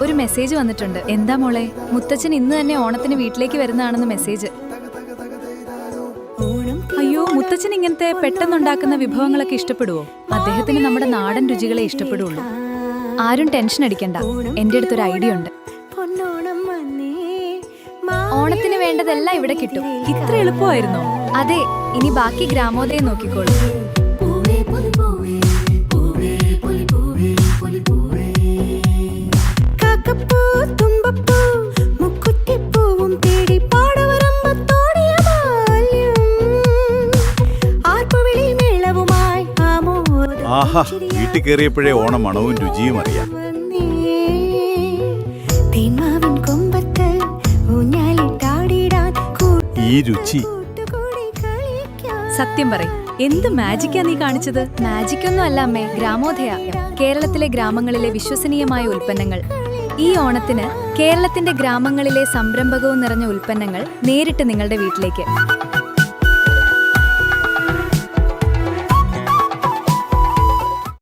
ഒരു മെസ്സേജ് വന്നിട്ടുണ്ട്. എന്താ മോളെ? മുത്തച്ഛൻ ഇന്ന് തന്നെ ഓണത്തിന് വീട്ടിലേക്ക് വരുന്നതാണെന്ന് മെസ്സേജ്. അയ്യോ, മുത്തച്ഛൻ ഇങ്ങനത്തെ പെട്ടെന്നുണ്ടാക്കുന്ന വിഭവങ്ങളൊക്കെ ഇഷ്ടപ്പെടുവോ? അദ്ദേഹത്തിന് നമ്മുടെ നാടൻ രുചികളെ ഇഷ്ടപ്പെടുള്ളൂ. ആരും ടെൻഷൻ അടിക്കണ്ട, എന്റെ അടുത്തൊരു ഐഡിയ ഉണ്ട്. ഓണത്തിന് വേണ്ടതെല്ലാം ഇവിടെ കിട്ടും. ഇത്ര എളുപ്പമായിരുന്നോ? അതെ, ഇനി ബാക്കി ഗ്രാമോദയം നോക്കിക്കോളൂ. ആഹാ, വീട്ടിൽ കയറിയപ്പോഴേ ഓണം മണവും രുചിയും അറിയാം. ഈ രുചി സത്യം പറയും, എന്ത് മാജിക്കാ നീ കാണിച്ചത്? മാജിക്കൊന്നും അല്ല അമ്മേ, ഗ്രാമോദയ. കേരളത്തിലെ ഗ്രാമങ്ങളിലെ വിശ്വസനീയമായ ഉൽപ്പന്നങ്ങൾ. ഈ ഓണത്തിന് കേരളത്തിന്റെ ഗ്രാമങ്ങളിലെ സംരംഭകവും നിറഞ്ഞ ഉൽപ്പന്നങ്ങൾ നേരിട്ട് നിങ്ങളുടെ വീട്ടിലേക്ക്.